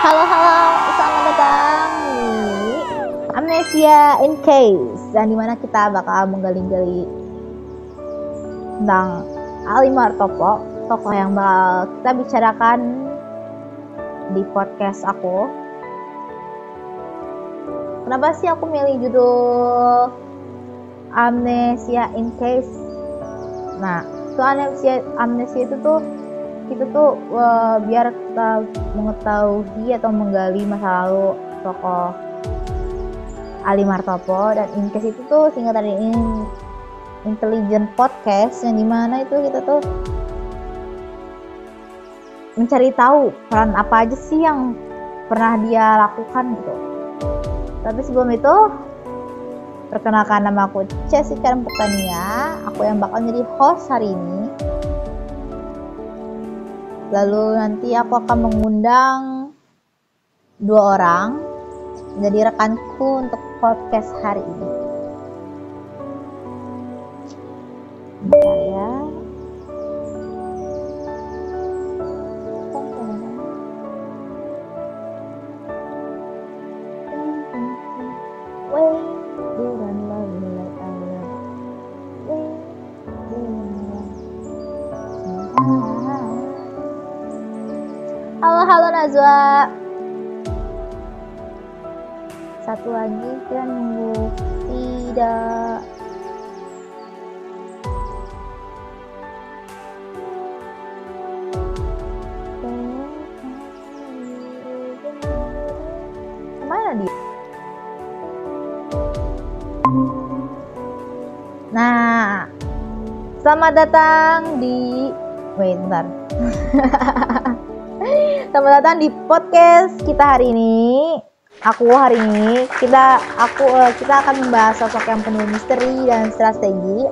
Halo, selamat datang di Amnesia in Case, dan dimana kita bakal menggali-gali tentang Ali Martopo, tokoh yang bakal kita bicarakan di podcast aku. Kenapa sih aku milih judul Amnesia in Case? Nah, itu amnesia itu tuh itu tuh biar kita mengetahui atau menggali masa lalu tokoh Ali Martopo, dan in case itu tuh singkatan dari intelligent podcast, yang dimana itu kita tuh mencari tahu peran apa aja sih yang pernah dia lakukan gitu. Tapi sebelum itu, perkenalkan, nama aku Jessica Empukania, aku yang bakal jadi host hari ini. Lalu nanti aku akan mengundang 2 orang menjadi rekanku untuk podcast hari ini. Bentar ya. Halo Najwa. Satu lagi kita nunggu tidak. Kemana dia? Nah, selamat datang di bentar. Selamat datang di podcast kita hari ini. Kita akan membahas sosok yang penuh misteri dan strategi,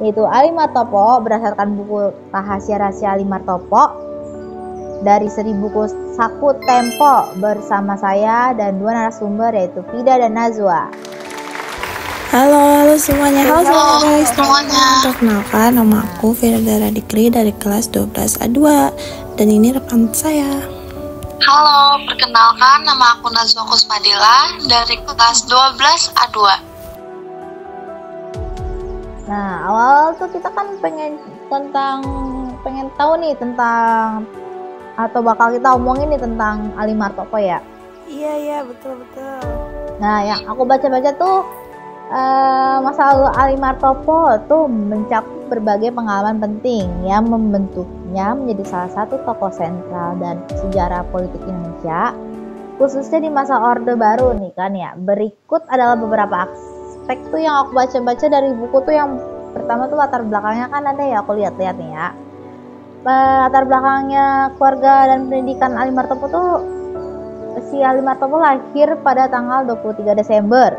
yaitu Ali Martopo, berdasarkan buku Rahasia-Rahasia Ali Martopo dari seri buku Saku Tempo, bersama saya dan 2 narasumber, yaitu Fida dan Najwa. Halo semuanya. Halo guys. Perkenalkan, nama aku Fida Dikri dari kelas 12 A2, dan ini rekan saya. Halo, perkenalkan, nama aku Najwa Kusmadila dari kelas 12 A2. Nah, awal tuh kita kan pengen tahu nih tentang, atau bakal kita omongin nih tentang Ali Martopo ya. Iya, betul. Nah, yang aku baca-baca tuh masa lalu Ali Martopo tuh mencakup berbagai pengalaman penting yang membentuknya menjadi salah satu tokoh sentral dan sejarah politik Indonesia, khususnya di masa Orde Baru nih kan ya. Berikut adalah beberapa aspek tuh yang aku baca-baca dari buku tuh. Yang pertama tuh latar belakangnya kan ada ya, aku lihat-lihat nih ya. Latar belakangnya keluarga dan pendidikan Ali Martopo tuh, si Ali Martopo lahir pada tanggal 23 Desember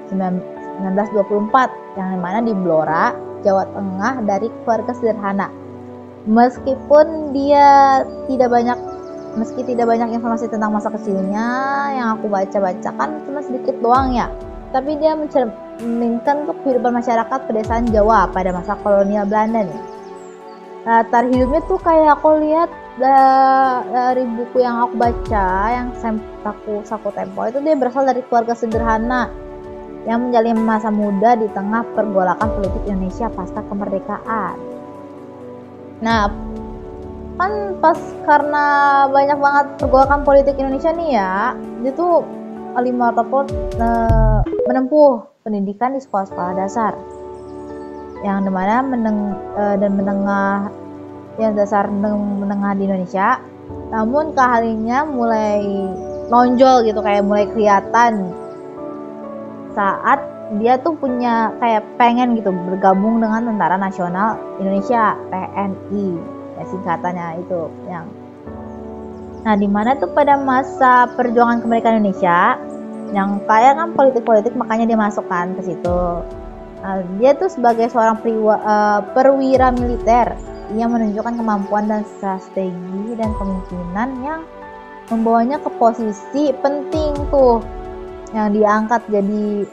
1924, yang dimana di Blora, Jawa Tengah, dari keluarga sederhana. Meski tidak banyak informasi tentang masa kecilnya yang aku baca-baca, kan cuma sedikit doang ya, tapi dia mencerminkan untuk kehidupan masyarakat pedesaan Jawa pada masa kolonial Belanda nih. Latar hidupnya tuh kayak aku lihat dari buku yang aku baca, yang Saku Tempo, itu dia berasal dari keluarga sederhana yang menjalani masa muda di tengah pergolakan politik Indonesia pasca kemerdekaan. Nah, kan pas karena banyak banget pergolakan politik Indonesia nih ya, dia tuh Ali Martopo menempuh pendidikan di sekolah-sekolah dasar, yang dimana menengah di Indonesia. Namun keahliannya mulai nonjol gitu, kayak mulai kelihatan saat dia tuh punya kayak pengen gitu bergabung dengan Tentara Nasional Indonesia, TNI ya singkatannya itu. Nah, dimana tuh pada masa perjuangan kemerdekaan Indonesia yang kayak kan politik, makanya dia masukkan ke situ. Nah, dia tuh sebagai seorang perwira militer yang menunjukkan kemampuan dan strategi dan kemungkinan yang membawanya ke posisi penting tuh, yang diangkat jadi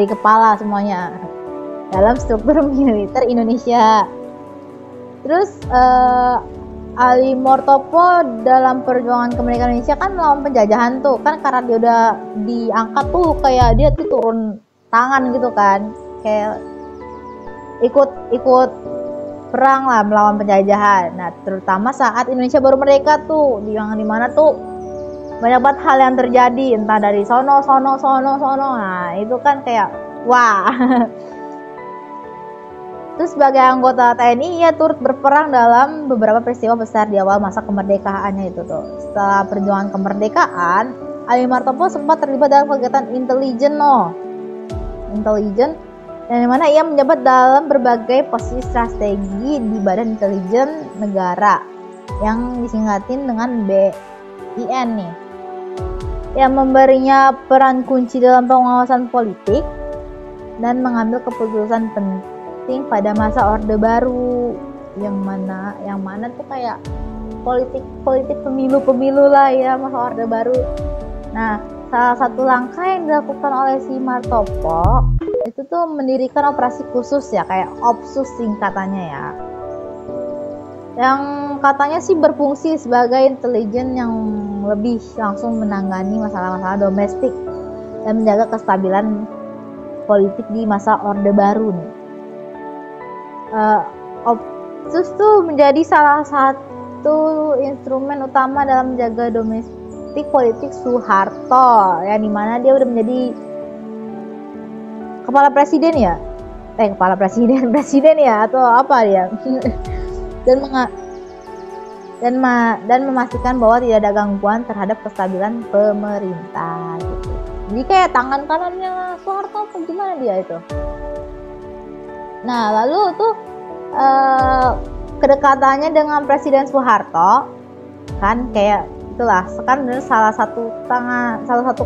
kepala semuanya dalam struktur militer Indonesia. Terus Ali Mortopo dalam perjuangan kemerdekaan Indonesia kan melawan penjajahan tuh kan, karena dia udah diangkat tuh kayak dia tuh turun tangan gitu kan, kayak ikut perang lah melawan penjajahan. Nah terutama saat Indonesia baru merdeka tuh, yang dimana tuh banyak banget hal yang terjadi, entah dari sono. Nah itu kan kayak wah. Terus sebagai anggota TNI, ia turut berperang dalam beberapa peristiwa besar di awal masa kemerdekaannya itu tuh. Setelah perjuangan kemerdekaan, Ali Mortopo sempat terlibat dalam kegiatan intelijen, yang dimana ia menjabat dalam berbagai posisi strategi di Badan Intelijen Negara yang disingkatin dengan BIN nih, yang memberinya peran kunci dalam pengawasan politik dan mengambil keputusan penting pada masa Orde Baru, yang mana tuh kayak politik pemilu lah ya, masa Orde Baru. Nah salah satu langkah yang dilakukan oleh si Mortopo itu tuh mendirikan operasi khusus ya, kayak OPSUS singkatannya ya, yang katanya sih berfungsi sebagai intelijen yang lebih langsung menangani masalah-masalah domestik dan menjaga kestabilan politik di masa Orde Baru nih. OPSUS tuh menjadi salah satu instrumen utama dalam menjaga domestik politik Soeharto, yang dimana dia udah menjadi kepala presiden ya, presiden ya atau apa dia, dan memastikan bahwa tidak ada gangguan terhadap kestabilan pemerintah gitu. Jadi kayak tangan kanannya Soeharto apa gimana dia itu. Nah lalu tuh kedekatannya dengan Presiden Soeharto kan kayak itulah, kan salah satu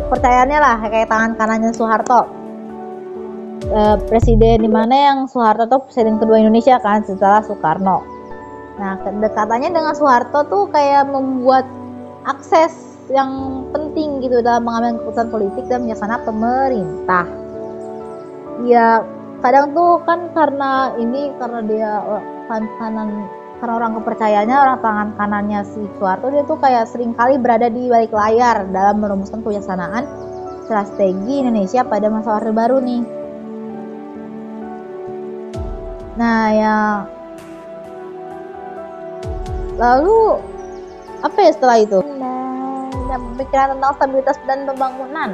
kepercayaannya lah kayak tangan kanannya Soeharto, presiden dimana yang Soeharto tuh presiden kedua Indonesia kan setelah Soekarno. Nah kedekatannya dengan Soeharto tuh kayak membuat akses yang penting gitu dalam mengambil keputusan politik dan bijaksana pemerintah. Ya kadang tuh kan karena dia karena orang kepercayaannya, orang tangan kanannya si Soeharto, dia tuh kayak sering kali berada di balik layar dalam merumuskan kebijaksanaan strategi Indonesia pada masa Orde Baru nih. Nah ya lalu apa ya setelah itu? Nah, pemikiran tentang stabilitas dan pembangunan.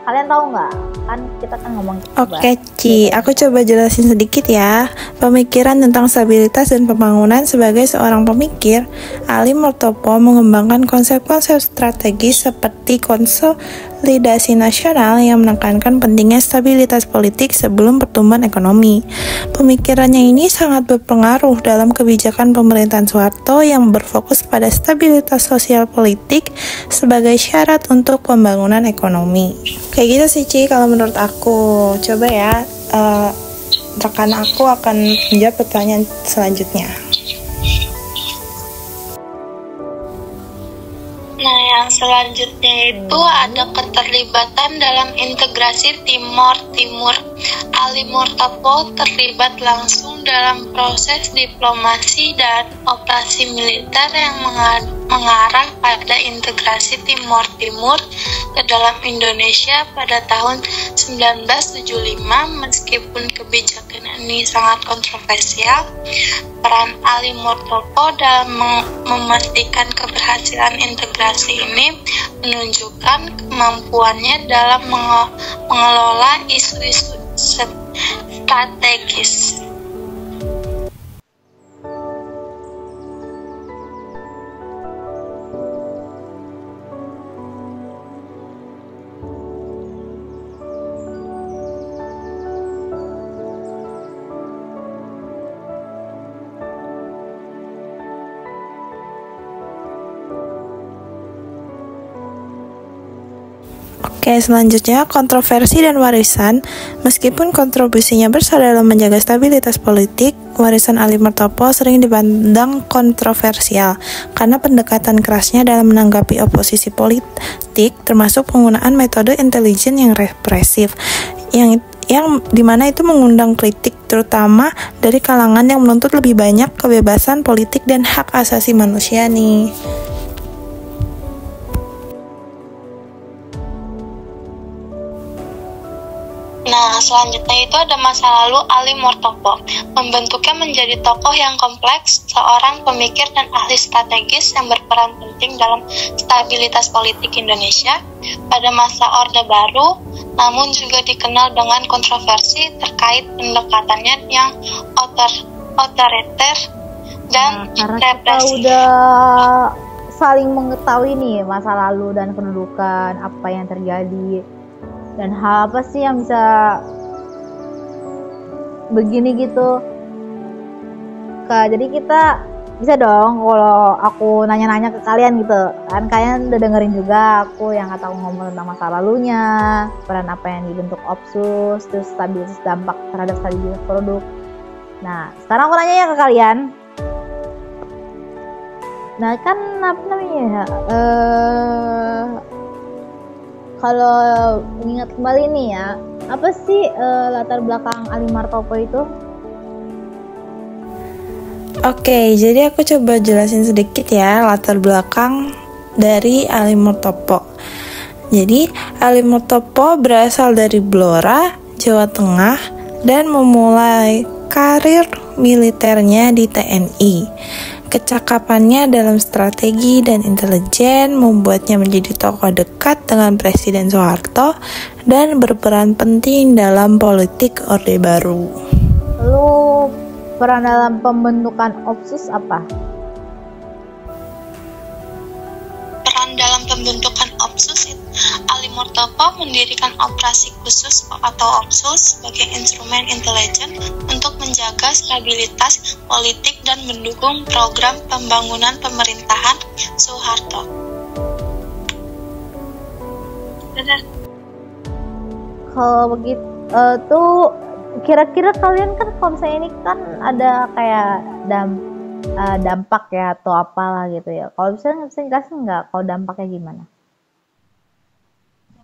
Kalian tahu nggak? Kan kita kan ngomong Oke, Ci, aku coba jelasin sedikit ya. Pemikiran tentang stabilitas dan pembangunan. Sebagai seorang pemikir, Ali Mortopo mengembangkan konsep-konsep strategis seperti konsolidasi nasional yang menekankan pentingnya stabilitas politik sebelum pertumbuhan ekonomi. Pemikirannya ini sangat berpengaruh dalam kebijakan pemerintahan Soeharto yang berfokus pada stabilitas sosial politik sebagai syarat untuk pembangunan ekonomi. Kayak gitu sih, Ci, kalau menurut aku. Coba ya, rekan aku akan menjawab pertanyaan selanjutnya. Nah, yang selanjutnya itu ada keterlibatan dalam integrasi Timor Timur. Ali Mortopo terlibat langsung dalam proses diplomasi dan operasi militer yang mengarah pada integrasi Timor Timur ke dalam Indonesia pada tahun 1975. Meskipun kebijakan ini sangat kontroversial, peran Ali Mortopo dalam memastikan keberhasilan integrasi ini menunjukkan kemampuannya dalam mengelola isu-isu strategis. Oke, selanjutnya kontroversi dan warisan. Meskipun kontribusinya besar dalam menjaga stabilitas politik, warisan Ali Mortopo sering dipandang kontroversial karena pendekatan kerasnya dalam menanggapi oposisi politik, termasuk penggunaan metode intelijen yang represif. yang dimana itu mengundang kritik terutama dari kalangan yang menuntut lebih banyak kebebasan politik dan hak asasi manusia nih. Nah, selanjutnya itu ada masa lalu Ali Mortopo. Membentuknya menjadi tokoh yang kompleks, seorang pemikir dan ahli strategis yang berperan penting dalam stabilitas politik Indonesia pada masa Orde Baru, namun juga dikenal dengan kontroversi terkait pendekatannya yang otoriter dan Karena kita represif. udah saling mengetahui nih masa lalu dan kedudukan, apa yang terjadi, dan hal apa sih yang bisa begini gitu. Jadi kita bisa dong kalau aku nanya-nanya ke kalian gitu kan, kalian udah dengerin juga aku yang atau ngomong tentang masa lalunya, peran apa yang dibentuk OPSUS, terus stabilitas dampak terhadap stabilitas produk. Nah sekarang aku nanya ya ke kalian. Nah kan apa namanya ya, kalau ingat kembali nih ya, apa sih latar belakang Ali Martopo itu? Oke, jadi aku coba jelasin sedikit ya latar belakang dari Ali Mortopo. Jadi, Ali Mortopo berasal dari Blora, Jawa Tengah, dan memulai karir militernya di TNI. Kecakapannya dalam strategi dan intelijen membuatnya menjadi tokoh dekat dengan Presiden Soeharto dan berperan penting dalam politik Orde Baru. Lalu peran dalam pembentukan OPSUS apa? Peran dalam pembentukan OPSUS, Ali Mortopo mendirikan operasi khusus atau OPSUS sebagai instrumen intelijen untuk menjaga stabilitas politik dan mendukung program pembangunan pemerintahan Soeharto. Kalau begitu kira-kira kalian kan kalau misalnya ini kan ada kayak dampak ya atau apalah gitu ya. Kalau bisa jelasin nggak kalau dampaknya gimana?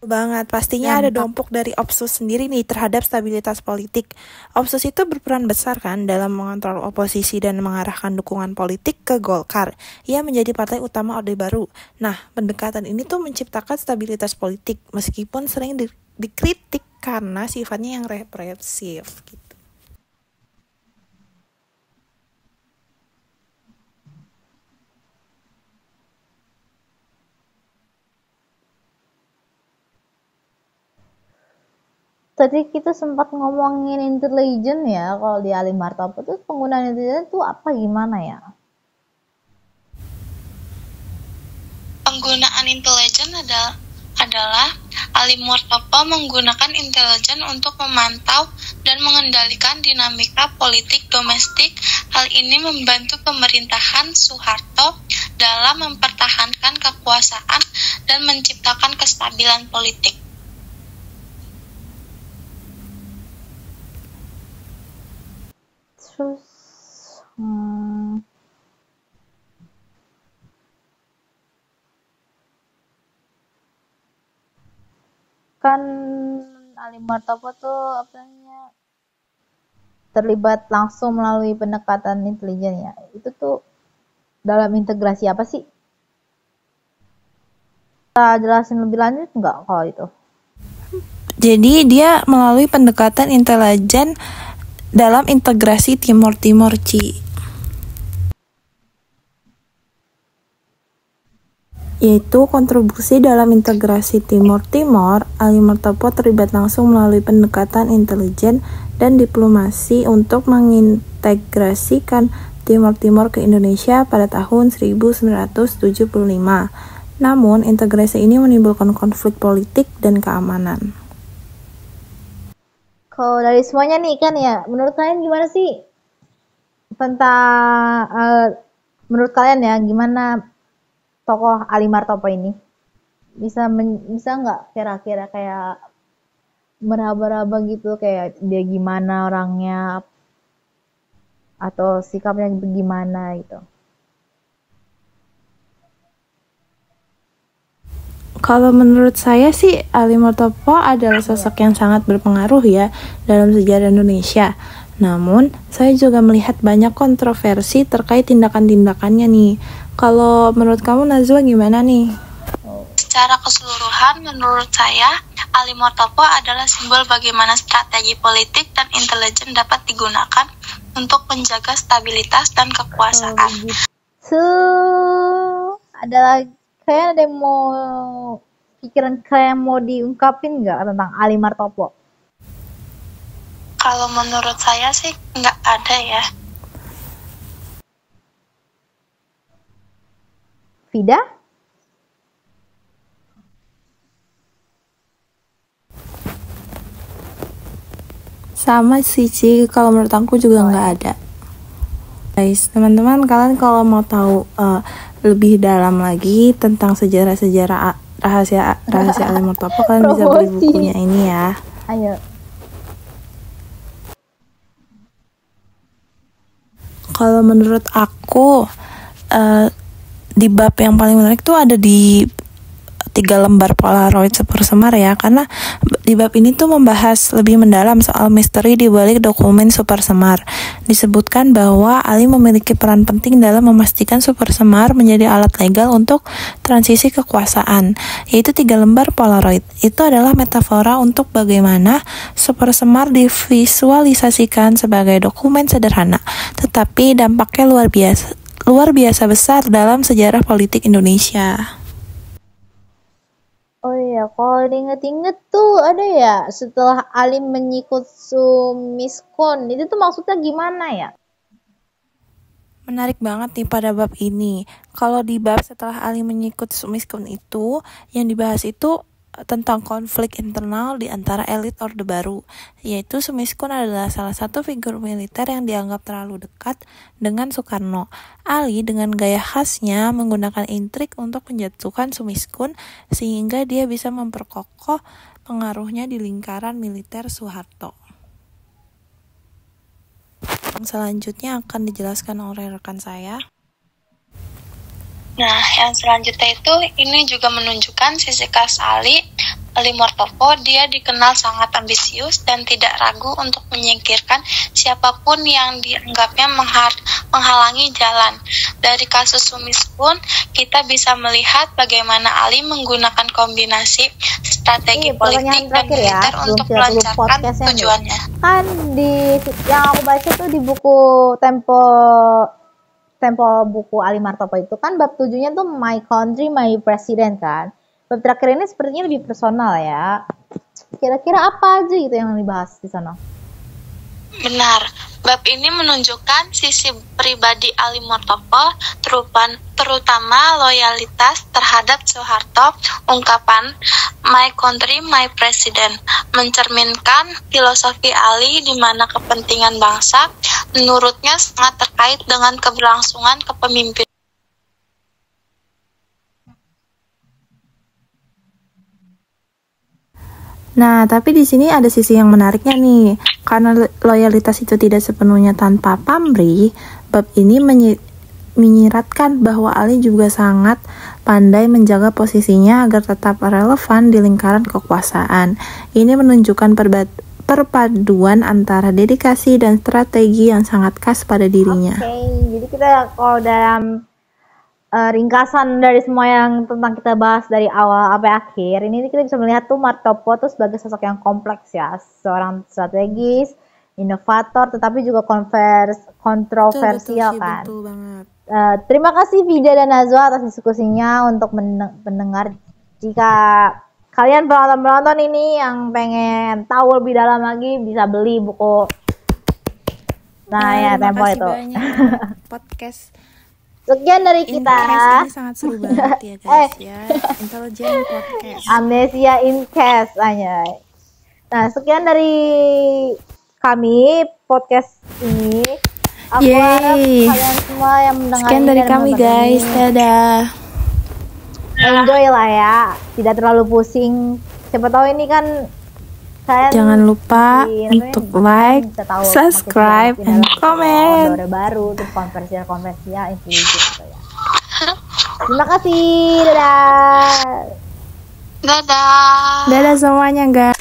Banget, pastinya ada dampak dari OPSUS sendiri nih terhadap stabilitas politik. OPSUS itu berperan besar kan dalam mengontrol oposisi dan mengarahkan dukungan politik ke Golkar. Ia menjadi partai utama Orde Baru. Nah, pendekatan ini tuh menciptakan stabilitas politik meskipun sering dikritik karena sifatnya yang represif gitu. Tadi kita sempat ngomongin intelijen ya, kalau di Ali Martopo itu penggunaan intelijen itu apa gimana ya? Penggunaan intelijen adalah Ali Mortopo menggunakan intelijen untuk memantau dan mengendalikan dinamika politik domestik. Hal ini membantu pemerintahan Soeharto dalam mempertahankan kekuasaan dan menciptakan kestabilan politik. Terus kan Ali Martopo tuh apa namanya terlibat langsung melalui pendekatan intelijen ya. Itu tuh dalam integrasi apa sih? Kita jelasin lebih lanjut nggak kalau itu? Jadi dia melalui pendekatan intelijen dalam integrasi Timor Ci, yaitu kontribusi dalam integrasi Timor, Ali Mortopo terlibat langsung melalui pendekatan intelijen dan diplomasi untuk mengintegrasikan Timor ke Indonesia pada tahun 1975. Namun, integrasi ini menimbulkan konflik politik dan keamanan. Kalau dari semuanya nih kan ya, menurut kalian gimana sih tentang menurut kalian ya gimana tokoh Ali Martopo ini? Bisa nggak kira-kira kayak meraba-raba gitu kayak dia gimana orangnya atau sikapnya gimana gitu? Kalau menurut saya sih Ali Murtopo adalah sosok yang sangat berpengaruh ya dalam sejarah Indonesia. Namun, saya juga melihat banyak kontroversi terkait tindakan-tindakannya nih. Kalau menurut kamu Najwa gimana nih? Secara keseluruhan, menurut saya, Ali Murtopo adalah simbol bagaimana strategi politik dan intelijen dapat digunakan untuk menjaga stabilitas dan kekuasaan. Adalah kayak ada yang mau pikiran kayak mau diungkapin nggak tentang Ali Murtopo? Kalau menurut saya sih nggak ada ya. Vida? Sama sih Ci, kalau menurut aku juga nggak ada. Guys, teman-teman, kalian kalau mau tahu lebih dalam lagi tentang sejarah-sejarah rahasia Ali Murtopo, kalian bisa beli bukunya ini ya. Ayo. Kalau menurut aku di bab yang paling menarik tuh ada di 3 lembar Polaroid Super Semar ya, karena di bab ini tuh membahas lebih mendalam soal misteri di balik dokumen Super Semar. Disebutkan bahwa Ali memiliki peran penting dalam memastikan Super Semar menjadi alat legal untuk transisi kekuasaan, yaitu 3 lembar Polaroid. Itu adalah metafora untuk bagaimana Super Semar divisualisasikan sebagai dokumen sederhana, tetapi dampaknya luar biasa besar dalam sejarah politik Indonesia. Oh iya, kalau diinget-inget tuh ada ya, setelah Ali menyikut Sumiskon, itu tuh maksudnya gimana ya? Menarik banget nih pada bab ini. Kalau di bab setelah Ali menyikut Sumiskon itu, yang dibahas itu tentang konflik internal di antara elit Orde Baru, yaitu Sumiskon adalah salah satu figur militer yang dianggap terlalu dekat dengan Soekarno. Ali dengan gaya khasnya menggunakan intrik untuk menjatuhkan Sumiskon sehingga dia bisa memperkokoh pengaruhnya di lingkaran militer Soeharto. Yang selanjutnya akan dijelaskan oleh rekan saya. Nah, yang selanjutnya itu ini juga menunjukkan sisi khas Ali Murtopo. Dia dikenal sangat ambisius dan tidak ragu untuk menyingkirkan siapapun yang dianggapnya menghalangi jalan. Dari kasus Sumiskon, kita bisa melihat bagaimana Ali menggunakan kombinasi strategi politik dan militer untuk melancarkan tujuannya. Kan yang aku baca tuh di buku Tempo buku Ali Murtopo itu kan bab 7-nya tuh My Country, My President kan. Bab terakhir ini sepertinya lebih personal ya. Kira-kira apa aja gitu yang dibahas di sana? Benar, bab ini menunjukkan sisi pribadi Ali Murtopo, terutama loyalitas terhadap Soeharto. Ungkapan My Country, My President mencerminkan filosofi Ali di mana kepentingan bangsa menurutnya sangat terkait dengan keberlangsungan kepemimpinan. Nah, tapi di sini ada sisi yang menariknya nih. Karena loyalitas itu tidak sepenuhnya tanpa pamrih, bab ini menyiratkan bahwa Ali juga sangat pandai menjaga posisinya agar tetap relevan di lingkaran kekuasaan. Ini menunjukkan perpaduan antara dedikasi dan strategi yang sangat khas pada dirinya. Oke, jadi kita kalau dalam ringkasan dari semua yang tentang kita bahas dari awal sampai akhir, ini kita bisa melihat tuh Murtopo tuh sebagai sosok yang kompleks ya, seorang strategis, inovator, tetapi juga kontroversial kan. Betul banget. Terima kasih Vida dan Najwa atas diskusinya. Untuk mendengar, jika kalian penonton ini yang pengen tahu lebih dalam lagi, bisa beli buku. Ya Tempo itu. Podcast sekian dari kita. Ini sangat seru banget ya guys ya. Intelligent Podcast. Amnesia Incast aja. Nah, sekian dari kami podcast ini. Aku harap kalian semua yang mendengar. Sekian dari kami guys. Dadah. Enjoy lah ya. Tidak terlalu pusing. Siapa tahu ini kan kalian jangan lupa untuk like, subscribe, dan komen. Baru tuh konversial intelligent gitu ya. Terima kasih. Dadah. Dadah. Dadah semuanya guys.